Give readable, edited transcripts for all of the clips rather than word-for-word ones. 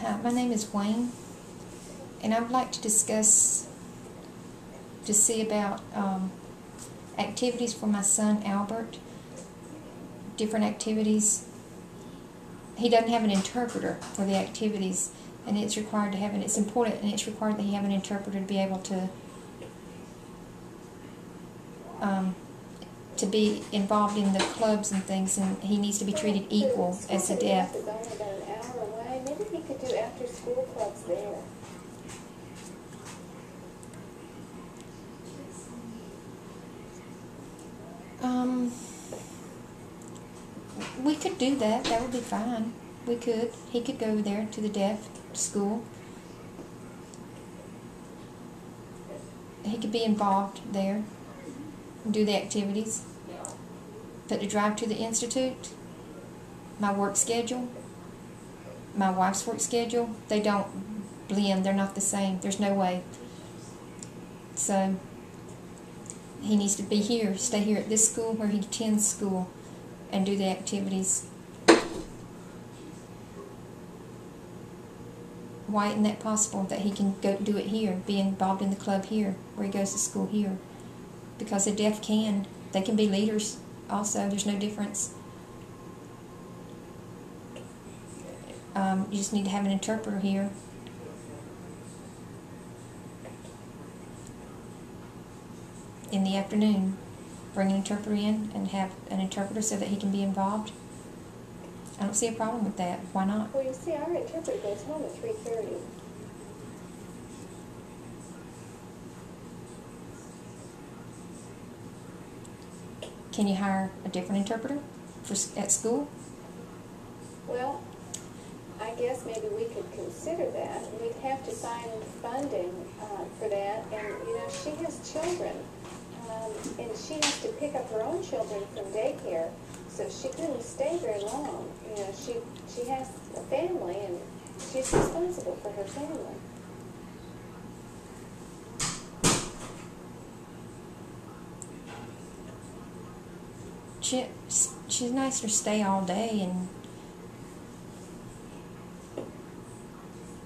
Hi, my name is Wayne, and I'd like to see about activities for my son Albert, different activities. He doesn't have an interpreter for the activities, and it's required to have it's important, and it's required that he have an interpreter to be able to be involved in the clubs and things, and he needs to be treated equal as the deaf. It's only about an hour away. Maybe he could do after-school clubs there. We could do that. That would be fine. We could. He could go there to the deaf school. He could be involved there, do the activities. But to drive to the institute, my work schedule, my wife's work schedule, they don't blend. They're not the same. There's no way. So he needs to be here, stay here at this school where he attends school, and do the activities. Why isn't that possible that he can go do it here, be involved in the club here, where he goes to school here? Because the deaf can. They can be leaders also. There's no difference. You just need to have an interpreter here. In the afternoon, bring an interpreter in and have an interpreter so that he can be involved. I don't see a problem with that. Why not? Well, you see, our interpreter goes home at 3:30. Can you hire a different interpreter at school? Well, I guess maybe we could consider that. We'd have to find funding for that. And, you know, she has children. And she has to pick up her own children from daycare. So she couldn't stay very long. You know, she has a family, and she's responsible for her family. She's nice to stay all day and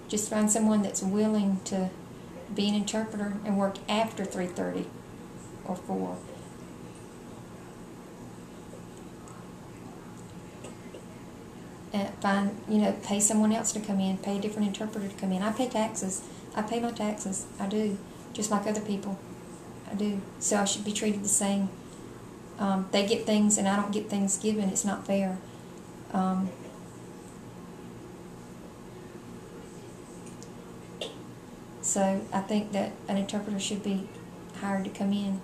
just find someone that's willing to be an interpreter and work after 3:30 or 4. And pay someone else to come in, pay a different interpreter to come in. I pay taxes. I pay my taxes. I do, just like other people. I do. So I should be treated the same. They get things and I don't get things given. It's not fair. So I think that an interpreter should be hired to come in.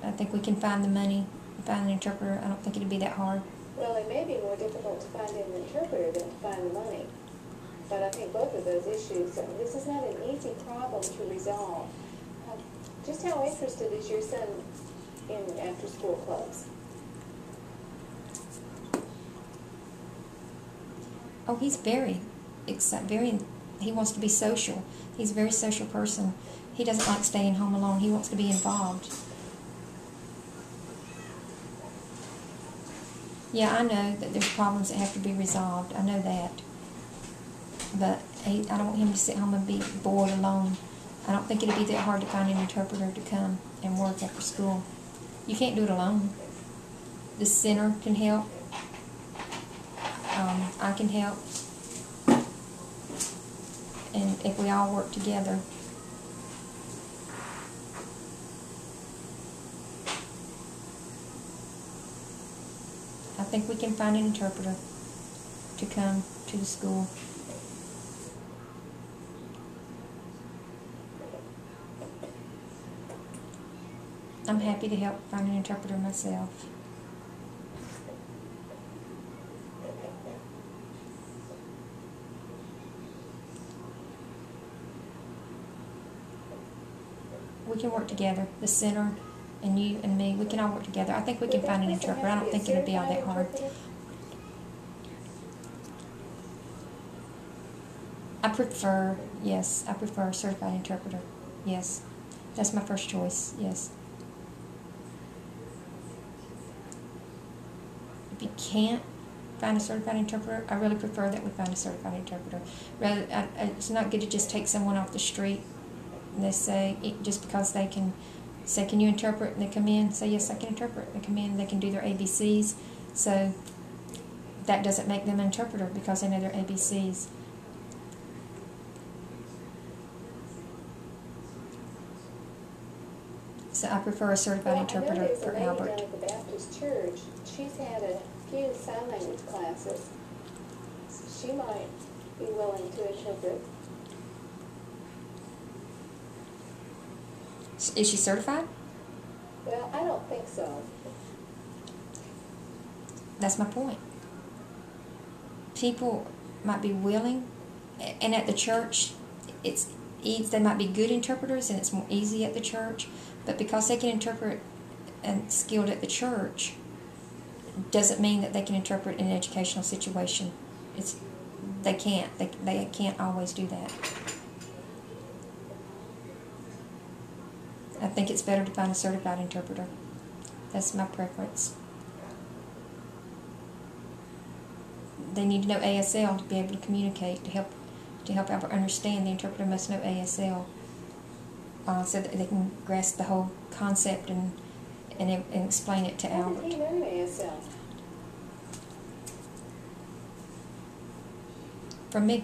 I think we can find the money, find an interpreter. I don't think it'd be that hard. Well, it may be more difficult to find an interpreter than to find the money. But I think both of those issues, this is not an easy problem to resolve. Just how interested is your son in after-school clubs? Oh, he's very excited. He wants to be social. He's a very social person. He doesn't like staying home alone. He wants to be involved. Yeah, I know that there's problems that have to be resolved. I know that. But I don't want him to sit home and be bored alone. I don't think it'd be that hard to find an interpreter to come and work after school. You can't do it alone. The center can help. I can help. And if we all work together. I think we can find an interpreter to come to the school. I'm happy to help find an interpreter myself. We can work together, the center and you and me, we can all work together. I think we can find an interpreter. I don't think it'll be all that hard. I prefer a certified interpreter. Yes. That's my first choice, yes. can't find a certified interpreter, I really prefer that we find a certified interpreter. It's not good to just take someone off the street and they say, just because they can say, can you interpret? And they come in, say, yes, I can interpret. They come in, they can do their ABCs. So that doesn't make them an interpreter because they know their ABCs. So I prefer a certified interpreter for I know Albert. there's a lady down at the Baptist Church. She's had a few sign language classes. She might be willing to interpret. Is she certified? Well, I don't think so. That's my point. People might be willing, and at the church, they might be good interpreters, and it's more easy at the church. But because they can interpret and skilled at the church, doesn't mean that they can interpret in an educational situation. They can't. They can't always do that. I think it's better to find a certified interpreter. That's my preference. They need to know ASL to be able to communicate, to help Albert understand. The interpreter must know ASL so that they can grasp the whole concept and explain it to How Albert. did he learn ASL? From me.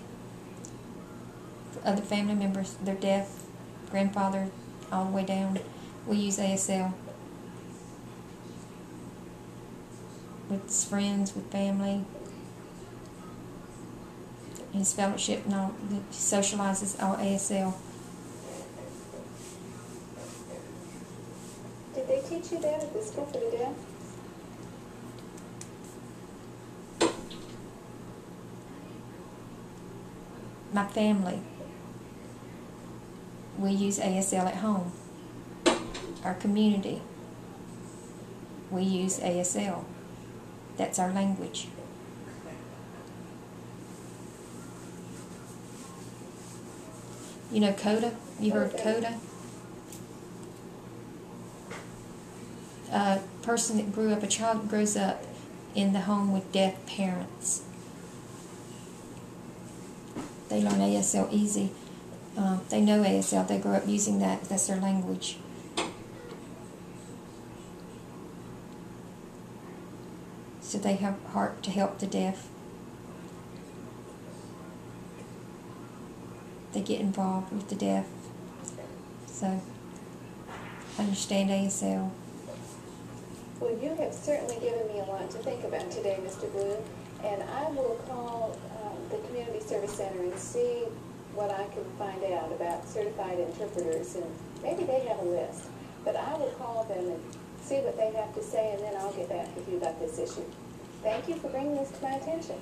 For other family members, they're deaf, grandfather, all the way down. We use ASL with his friends, with family. His fellowship and all, he socializes all ASL. Did they teach you that at the School for the Deaf? My family, we use ASL at home. Our community, we use ASL. That's our language. You know CODA? You heard of CODA? A child grows up in the home with deaf parents. They learn ASL easy. They know ASL. They grow up using that. That's their language. So they have heart to help the deaf. They get involved with the deaf. So understand ASL. Well, you have certainly given me a lot to think about today, Mr. Blue, and I will call the Community Service Center and see what I can find out about certified interpreters, and maybe they have a list. But I will call them and see what they have to say, and then I'll get back with you about this issue. Thank you for bringing this to my attention.